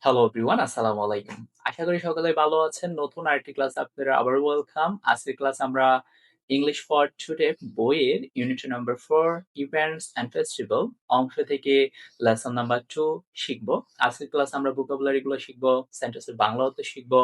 Hello everyone, আসসালামু আলাইকুম। আশা করি সকলে ভালো আছেন। নতুন আরেকটি ক্লাসে আপনাদের আবারও ওয়েলকাম। আজকের ক্লাস আমরা ইংলিশ ফর টুডে বইয়ের unit number 4 events and festival অংশ থেকে লেসন নাম্বার 2 শিখব। আজকের ক্লাস আমরা ভোকাবুলারি গুলো শিখব, সেন্টেন্সের বাংলা অর্থ শিখব,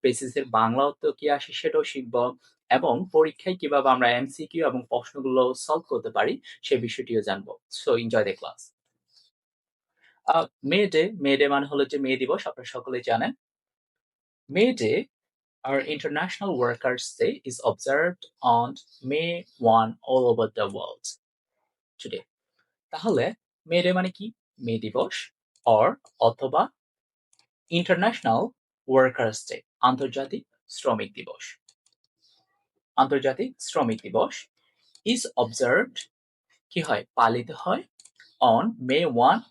বেসিসের বাংলা অর্থ কি আসে সেটাও শিখব এবং পরীক্ষায় কিভাবে আমরা এমসিকিউ এবং প্রশ্নগুলো সলভ করতে পারি সে বিষয়টিও জানবো। So enjoy the class. May Day মানে হলো যে মে দিবস, আপনারা সকলেই জানেন। May Day, our International Workers' Day, is observed on May 1 all over the world today. তাহলে মে ডে মানে কি? মে দিবস or অথবা ইন্টারন্যাশনাল ওয়ার্কার্স ডে, আন্তর্জাতিক শ্রমিক দিবস। আন্তর্জাতিক শ্রমিক দিবস is observed, কি হয়? পালিত হয় on May 1,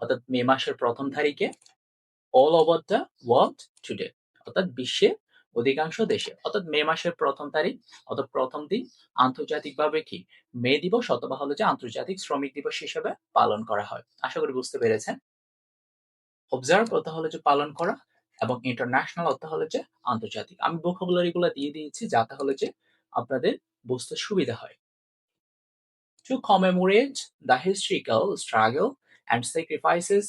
অর্থাৎ মে মাসের প্রথম তারিখে, all over the world today, অর্থাৎ বিশ্বের অধিকাংশ দেশে, অর্থাৎ মে মাসের প্রথম তারিখ অর্থাৎ প্রথম দিন আন্তর্জাতিকভাবে কি মে দিবস অথবা হলো যে আন্তর্জাতিক শ্রমিক দিবস হিসেবে পালন করা হয়। আশা করি বুঝতে পেরেছেন। অবজার্ভ অর্থ হলো যে পালন করা এবং ইন্টারন্যাশনাল অর্থ হলো যে আন্তর্জাতিক। আমি ভোকাবুলারি গুলো দিয়ে দিয়েছি যাতে হলো যে আপনাদের বুঝতে সুবিধা হয়। To commemorate the historical struggle and sacrifices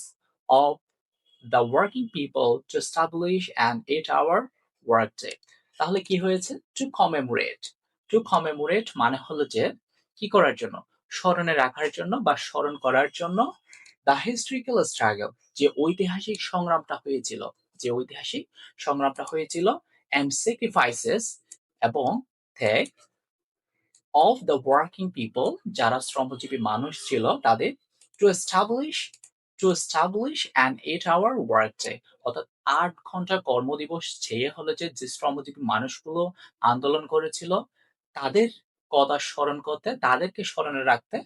of the working people to establish an 8-hour workday. তাহলে কি হয়েছে? To commemorate. To commemorate মানে হলো যে কি করার জন্য? স্মরণে রাখার জন্য বা স্মরণ করার জন্য the historical struggle, যে ঐতিহাসিক সংগ্রামটা হয়েছিল, যে ঐতিহাসিক সংগ্রামটা হয়েছিল and sacrifices এবং ত্যাগ of the working people, যারা শ্রমজীবী মানুষ ছিল তাদের to establish an 8-hour workday, অর্থাৎ 8 ঘন্টা কর্মদিবস চেয়ে হলো যে শ্রমজীবী মানুষগুলো আন্দোলন করেছিল তাদের কথা স্মরণ করতে, তাদেরকে স্মরণে রাখতে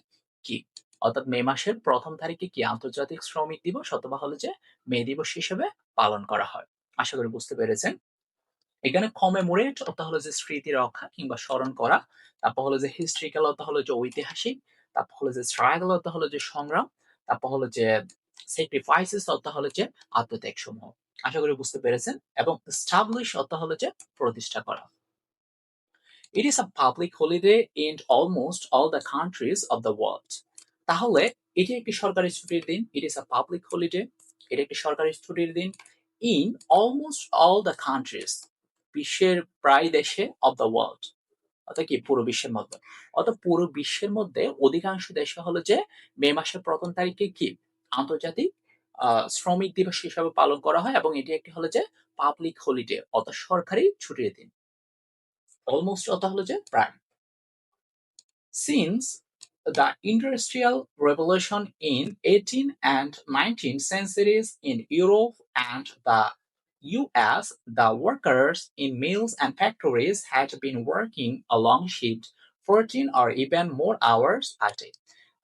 কি অর্থাৎ মে মাসের প্রথম তারিখে কি আন্তর্জাতিক শ্রমিক দিবস অথবা হলো যে মে দিবস হিসেবে পালন করা হয়। আশা করি বুঝতে পেরেছেন। এখানে কমেমোরেট অর্থ হলো যে স্মৃতি রক্ষা কিংবা স্মরণ করা, তারপর হলো যে হিস্ট্রিক্যাল অর্থ হলো যে ঐতিহাসিক, তারপর হলো যে স্ট্রাগল অর্থ হলো যে সংগ্রাম, তারপর হলো যে স্যাক্রিফাইসেস অর্থ হলো যে আত্মত্যাগ সমূহ। আশা করি বুঝতে পেরেছেন। এবং এস্টাবলিশ অর্থ হলো যে প্রতিষ্ঠা করা। It is a public holiday in almost all the countries of the world. তাহলে এটি একটি সরকারি ছুটির দিন। It is a public holiday. এটি একটি সরকারি ছুটির দিন in almost all the countries, বিশ্বের প্রায় দেশে of the world, অর্থাৎ কি পুরো বিশ্বের মধ্যে, অর্থাৎ পুরো বিশ্বের মধ্যে অধিকাংশ দেশে হলো যে মে মাসের প্রথম তারিখে কি আন্তর্জাতিক শ্রমিক দিবস হিসাবে পালন করা হয় এবং এটি একটি হলো যে পাবলিক হলিডে অর্থাৎ সরকারি ছুটির দিন। অলমোস্ট অর্থ হলো যে প্রায়। Since the Industrial Revolution in 18th and 19th centuries in Europe and the US, the workers in mills and factories had been working a long shift, 14 or even more hours a day.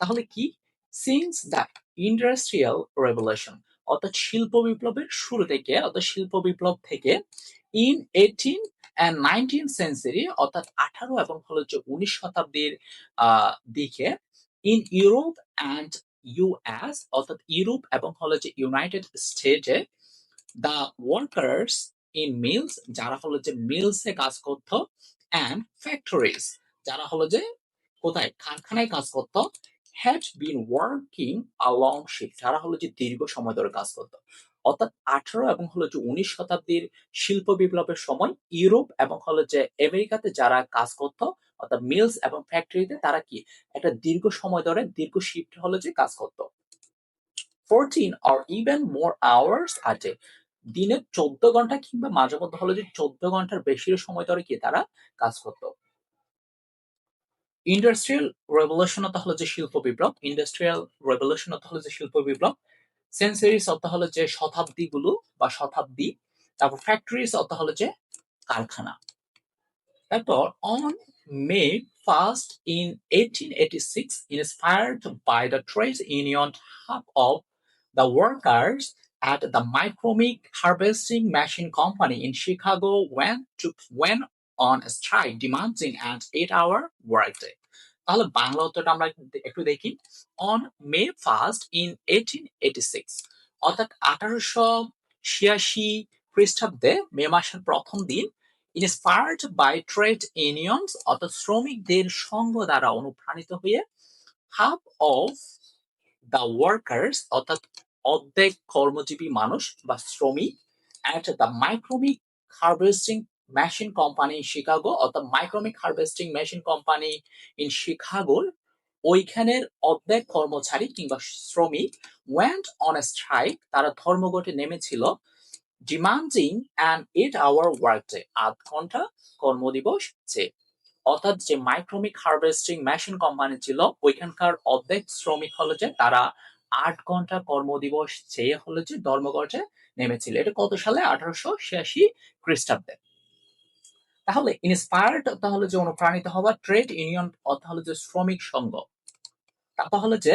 তাহলে কি? Since the Industrial Revolution, অর্থাৎ শিল্প বিপ্লবের শুরু থেকে, অর্থাৎ শিল্প বিপ্লব থেকে in 18 and 19th century, অর্থাৎ 18 এবং হলো যে 19 শতাব্দীর দিকে ইন ইউরোপ অ্যান্ড ইউএস, অর্থাৎ ইউরোপ এবং হলো যে ইউনাইটেড স্টেটে দ্য ওয়ার্কার্স ইন মিলস, যারা হলো যে মিলসে কাজ করতো, অ্যান্ড ফ্যাক্টরিজ, যারা হলো যে কোথায় কারখানায় কাজ করতো, had been working a long shift, যারা হলো যে দীর্ঘ সময় ধরে কাজ করতো। অর্থাৎ 18 এবং হলো যে 19 শতাব্দীর শিল্প বিপ্লবের সময় ইউরোপ এবং হলো যে আমেরিকাতে যারা কাজ করতো অর্থাৎ মিলস এবং ফ্যাক্টরিতে তারা কি একটা দীর্ঘ সময় ধরে দীর্ঘ শিফট হলো যে কাজ করতো। 14 or even more hours a day, দিনে 14 ঘন্টা কিংবা মাঝে মধ্যে হলো যে 14 ঘন্টার বেশি সময় ধরে কি তারা কাজ করতো। ইন্ডাস্ট্রিয়াল রেভলিউশন অর্থ হলো যে শিল্প বিপ্লব, ইন্ডাস্ট্রিয়াল রেভলিউশন অর্থ হলো যে শিল্প বিপ্লব, সেঞ্চুরিজ অর্থ হলো যে শতাব্দীগুলো বা শতাব্দী, তারপর ফ্যাক্টরিজ অর্থ হলো যে কারখানা। তারপর on May 1st in 1886, inspired by the trade union, half of the workers at the Micromic harvesting machine company in Chicago went on a strike demanding an 8-hour workday. তাহলে বাংলা উত্তরটা আমরা একটু দেখি। On May 1st in 1886, অর্থাৎ 1886 1886 খ্রিস্টাব্দে মে মাসের প্রথম দিন ইন্সপায়ার্ড বাই ট্রেড ইউনিয়নস অর্থাৎ শ্রমিকদের সংঘ দ্বারা অনুপ্রাণিত হয়ে হাফ অফ দ্য ওয়ার্কার্স অর্থাৎ অর্ধেক কর্মজীবী মানুষ বা শ্রমিক at the McCormick harvesting machine company Chicago অর্থাৎ McCormick harvesting machine company in শিকাগোর ওইখানের অর্ধেক কর্মচারী কিংবা শ্রমিক ওয়েন্ট অন এ স্ট্রাইক, তারা ধর্মঘটে নেমেছিল, ডিমান্ডিং অ্যান 8 hour ওয়ার্কডে, 8 ঘন্টা কর্মদিবস চেয়ে। অর্থাৎ যে মাইক্রোমিক হারভেস্টিং মেশিন কোম্পানি ছিল ওইখানকার অর্ধেক শ্রমিক হলো যে তারা 8 ঘন্টা কর্মদিবস চেয়ে হলো যে ধর্মঘটে নেমেছিল। এটা কত সালে? 1886 খ্রিস্টাব্দে। তাহলে ইন্সপায়ার্ড তাহলে যে অনুপ্রাণিত হওয়া, ট্রেড ইউনিয়ন অর্থ হলো যে শ্রমিক সংঘ, তারপর হলো যে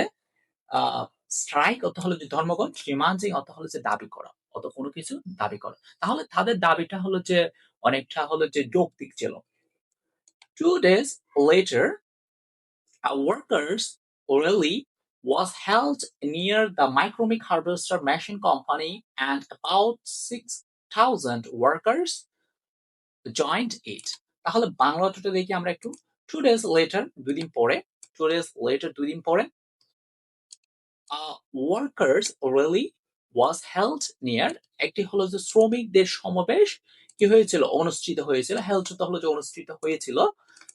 স্ট্রাইক অর্থ হলো যে ধর্মঘট, ডিমান্ডিং অর্থ হলো যে দাবি করা, অত কোনো কিছু দাবি করা। তাহলে তাদের দাবিটা হলো যে অনেকটা হলো যে যৌক্তিক ছিল। 2 days later a workers' rally was held near the Micromic Harvester Machine Company and about 6,000 workers joined it. তাহলে বাংলা অর্থটা দেখি আমরা একটু। 2 days later, 2 দিন পরে, 2 days later 2 দিন পরে, a workers' rally was held near, একটি হলো যে শ্রমিকদের সমাবেশ কি হয়েছিল? অনুষ্ঠিত হয়েছিল। হেল্ড তো হলো যে অনুষ্ঠিত হয়েছিল।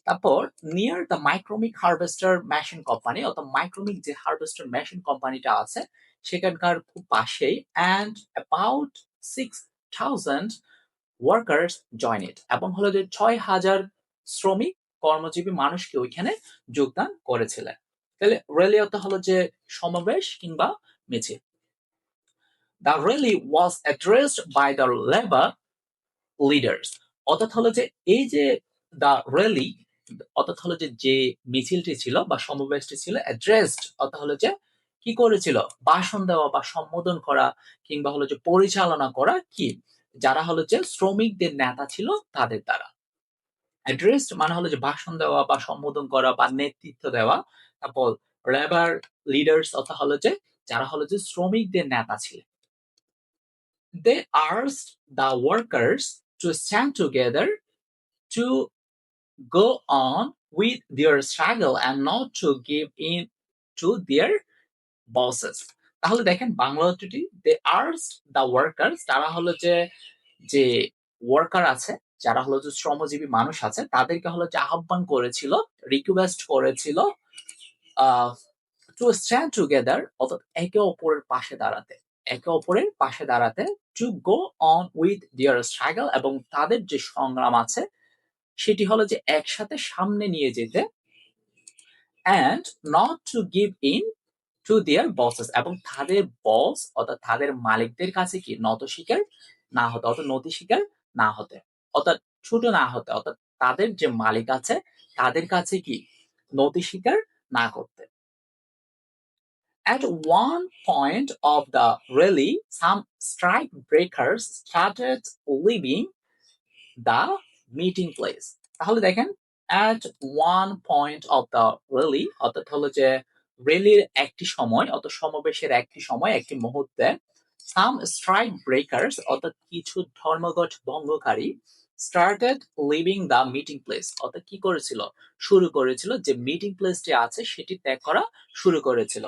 তারপর near the McCormick harvester machine company অর্থাৎ মাইক্রোমিক যে হারভেস্টার মেশিন কোম্পানিটা আছে সেখানকার খুব পাশেই, অ্যান্ড অ্যাবাউট 6,000 ওয়ার্কার্স জয়েন ইট, এবং হলো যে 6,000 শ্রমিক কর্মজীবী মানুষকে ওইখানে যোগদান করেছিলেন। তাহলে র্যালি অর্থ হলো যে সমাবেশ কিংবা মিছিল। The rally was addressed by the labour leaders, অর্থাৎ হলো যে এই যে দ্য র্যালি অর্থাৎ হলো যে মিছিলটি ছিল বা সমাবেশটি ছিল, অ্যাড্রেসড অর্থাৎ হলো যে কি করেছিল? ভাষণ দেওয়া বা সম্বোধন করা কিংবা হলো যে পরিচালনা করা কি, যারা হলো যে শ্রমিকদের নেতা ছিল তাদের দ্বারা। অ্যাড্রেসড মানে হলো যে ভাষণ দেওয়া বা সম্বোধন করা বা নেতৃত্ব দেওয়া। তারপর লেবার লিডার্স অর্থাৎ হলো যে যারা হলো যে শ্রমিকদের নেতা ছিলেন। They asked the workers to stand together to go on with their struggle and not to give in to their bosses. তাহলে দেখেন Bangla অর্থটি, they asked the workers, তারা হলো যে ওয়ার্কার আছে, যারা হলো যে শ্রমজীবী মানুষ আছে, তাদেরকে হলো যে আহ্বান করেছিল, রিকোয়েস্ট করেছিল টু স্ট্যান্ড টুগেদার অর্থাৎ একে অপরের পাশে দাঁড়াতে, একে অপরের পাশে দাঁড়াতে, to go on with their struggle, এবং তাদের যে সংগ্রাম আছে সেটি হলো যে একসাথে সামনে নিয়ে যেতে, and not to give in to their buses, এবং তাদের বস অর্থাৎ তাদের মালিকদের কাছে কি নত স্বীকার না হতে, অর্থাৎ নতি স্বীকার না হতে, অর্থাৎ ছোট না হতে, অর্থাৎ তাদের যে মালিক আছে তাদের কাছে কি নতি স্বীকার না করতে। At one point of the rally, some strike breakers started leaving the meeting place. তাহলে দেখেন, at one point of the rally অর্থাৎ হলো যে র্যালির একটি সময় অর্থাৎ সমাবেশের একটি সময়, একটি মুহূর্তে, some strike breakers অর্থাৎ কিছু ধর্মঘট ভঙ্গকারী started leaving the meeting place অর্থাৎ কি করেছিল? শুরু করেছিল, যে মিটিং প্লেসটি আছে সেটি ত্যাগ করা শুরু করেছিল।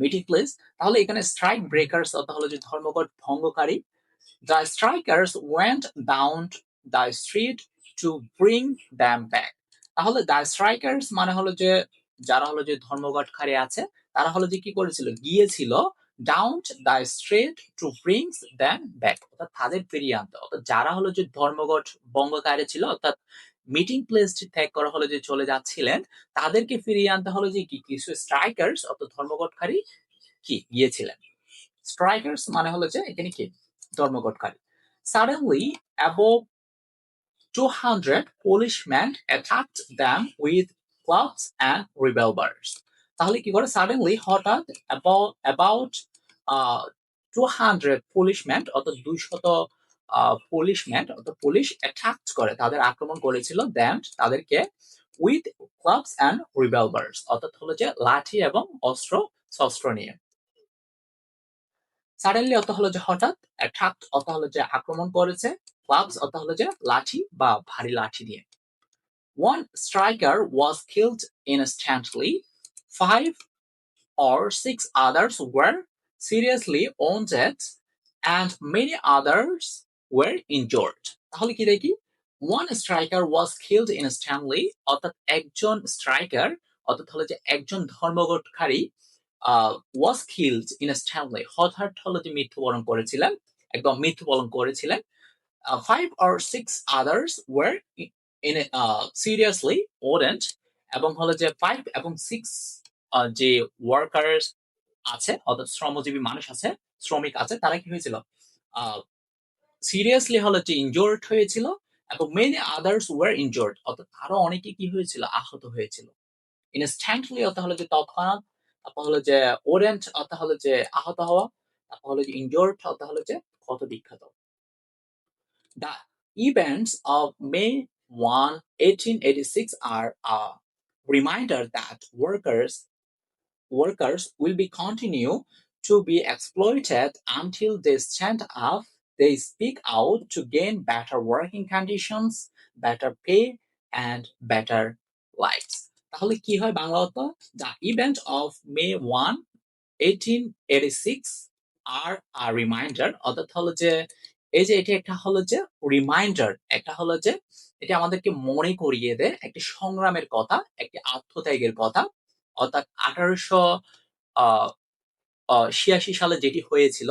মিটিং প্লেস, তাহলে এখানে স্ট্রাইক ব্রেকার্স অর্থাৎ হলো যে ধর্মঘট ভঙ্গকারী। The strikers went down the street to bring them back. তাহলে the strikers মানে হলো যে যারা হলো যে ধর্মঘটকারী আছে তারা হলো যে কি করেছিল? গিয়েছিল down the street to bring them back, অর্থাৎ তাদের ফিরিয়ে আনতে, অর্থাৎ যারা হলো যে ধর্মঘট ভঙ্গকারী ছিল অর্থাৎ মিটিং প্লেসটি ত্যাগ করা হলো যে চলে যাচ্ছিলেন, তাদেরকে ফিরিয়ে আনতে হলো যে কি কিছু স্ট্রাইকার্স অর্থাৎ ধর্মঘটকারী কি গিয়েছিলেন। স্ট্রাইকার্স মানে হলো যে এখানে কি ধর্মঘটকারী। Suddenly, above 200 policemen attacked them with clubs and revolvers. তাহলে কি করে? সাডেনলি হঠাৎ about 200 পুলিশম্যান অর্থাৎ 200 পুলিশম্যান অর্থাৎ পুলিশ অ্যাটাক করে, তাদের আক্রমণ করেছিল, দেন তাদেরকে উইথ ক্লাবস অ্যান্ড রিভলভার্স অর্থাৎ হলো যে লাঠি এবং অস্ত্র শস্ত্র নিয়ে। সাডেনলি অর্থ হলো যে হঠাৎ, অ্যাট্রাক্ট অর্থ হলো যে আক্রমণ করেছে, ক্লাবস অর্থ হলো যে লাঠি বা ভারী লাঠি দিয়ে। One striker was killed instantly. Five or six others were seriously wounded and many others were injured. তাহলে কি দেখি, one striker was killed instantly অর্থাৎ একজন স্ট্রাইকার অর্থাৎ হলো যে একজন ধর্মঘটকারী was killed instantly হঠাৎ হলো যে মৃত্যুবরণ করেছিলেন, একদম মৃত্যুবরণ করেছিলেন। Five or six others were in seriously wounded এবং হলো যে ফাইভ এবং সিক্স যে ওয়ার্কার্স আছে অর্থাৎ শ্রমজীবী মানুষ আছে, শ্রমিক আছে, তারা কি হয়েছিল সিরিয়াসলি হলো যে ইনজোর্ড হয়েছিল এবং মেনি আদার্স ওয়ার ইনজোর্ড অর্থাৎ আরো অনেকে কি হয়েছিল আহত হয়েছিল। ইনস্ট্যান্টলি অর্থ হলো যে তৎক্ষণাৎ, তারপর হলো যে ওরেন্ট অর্থ হলো যে আহত হওয়া, তারপর হলো যে ইনজোর্ড অর্থ হলো যে ক্ষত বিক্ষত। The events of May 1, 1886 are a reminder that workers will be continue to be exploited until they stand up, they speak out to gain better working conditions, better pay and better lives. তাহলে কি হয় বাংলা অর্থ, the event of May 1, 1886 R reminder অর্থাৎ হলো যে এই যে এটা একটা হলো যে রিমাইন্ডার, একটা হলো যে এটা আমাদেরকে মনে করিয়ে দেয় একটি সংগ্রামের কথা, একটি আত্মত্যাগের কথা, অর্থাৎ 1886 সালে যেটি হয়েছিল,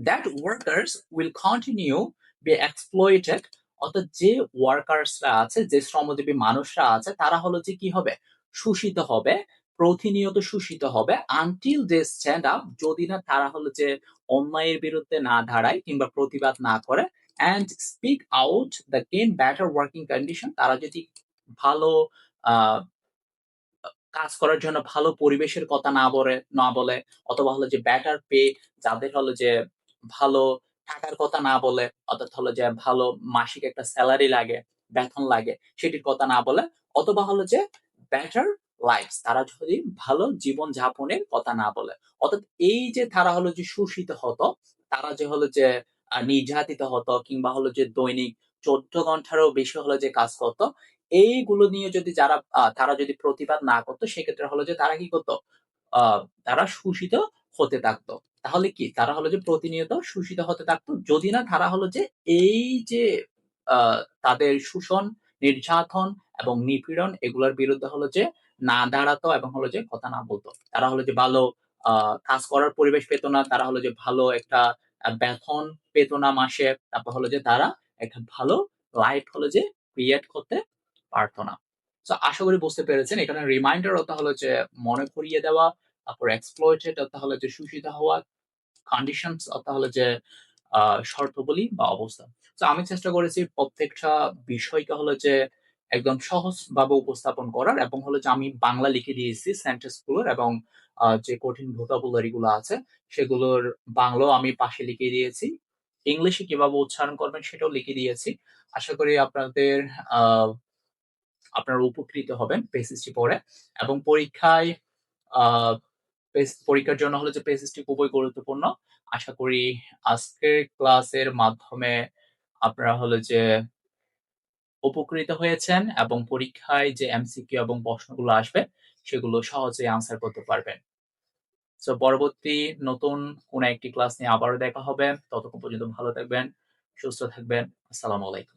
that workers will continue be exploited অর্থাৎ যে ওয়ার্কার্সরা আছে, যে শ্রমজীবী মানুষরা আছে, তারা হলো যে কি হবে, শোষিত হবে, প্রতিনিয়ত শোষিত হবে আনটিল দে স্ট্যান্ড আপ, যদি না তারা হলো যে অন্যায়ের বিরুদ্ধে না দাঁড়ায় কিংবা প্রতিবাদ না করে, and speak out the gain better working condition, তারা যদি ভালো আহ কাজ করার জন্য ভালো পরিবেশের কথা না বলে অথবা হলো যে বেটার পে, যাদের হলো যে ভালো টাকার কথা না বলে, অর্থাৎ হলো যে ভালো মাসিক একটা স্যালারি লাগে, বেতন লাগে, সেটির কথা না বলে, অথবা হলো যে বেটার লাইফস, তারা যদি ভালো জীবন যাপনের কথা না বলে, অর্থাৎ এই যে তারা হলো যে শোষিত হতো, তারা যে হলো যে নির্যাতিত হতো কিংবা হলো যে দৈনিক 14 ঘন্টারও বেশি হলো যে কাজ করতো, এইগুলো নিয়ে যদি তারা যদি প্রতিবাদ না করতো, সেক্ষেত্রে হলো যে তারা কি করতো, তারা শোষিত হতে থাকতো। তাহলে কি তারা হলো যে প্রতিনিয়ত শোষিত হতে থাকতো, যদি না তারা হলো যে এই যে তাদের শোষণ, নির্যাতন এবং নিপীড়ন এগুলোর বিরুদ্ধে হলো যে না দাঁড়াতো এবং হলো যে কথা না বলতো। তারা হলো যে ভালো কাজ করার পরিবেশ পেত না, তারা হলো যে ভালো একটা বেতন পেত না মাসে, তারপর হলো যে তারা একটা ভালো লাইফ হলো যে ক্রিয়েট করতে পারতো না। সো আশা করি বুঝতে পেরেছেন। এখানে রিমাইন্ডার অর্থ হলো যে মনে করিয়ে দেওয়া, তারপর এক্সপ্লয়েটেড অর্থ হলো যে শোষিত হওয়া, কন্ডিশনস অর্থ হলো যে শর্তাবলী বা অবস্থা। তো আমি চেষ্টা করেছি প্রত্যেকটা বিষয়কে হলো যে একদম সহজভাবে উপস্থাপন করার, এবং হলো যে আমি বাংলা লিখে দিয়েছি সেন্টেন্স গুলোর, এবং যে কঠিন ভোকাবুলারি গুলো আছে সেগুলোর বাংলাও আমি পাশে লিখে দিয়েছি। ইংলিশে কিভাবে উচ্চারণ করবেন সেটাও লিখে দিয়েছি। আশা করি আহ আপনারা উপকৃত হবেন পেসিসটি পড়ে, এবং পরীক্ষায় আহ পরীক্ষার জন্য হলো যে পেসিসটি খুবই গুরুত্বপূর্ণ। আশা করি আজকের ক্লাসের মাধ্যমে আপনারা হলো যে উপকৃত হয়েছেন এবং পরীক্ষায় যে এমসিকিউ এবং প্রশ্নগুলো আসবে সেগুলো সহজেই আনসার করতে পারবেন। সো পরবর্তী নতুন কোনো একটি ক্লাস নিয়ে আবারও দেখা হবে। ততক্ষণ পর্যন্ত ভালো থাকবেন, সুস্থ থাকবেন। আসসালামু আলাইকুম।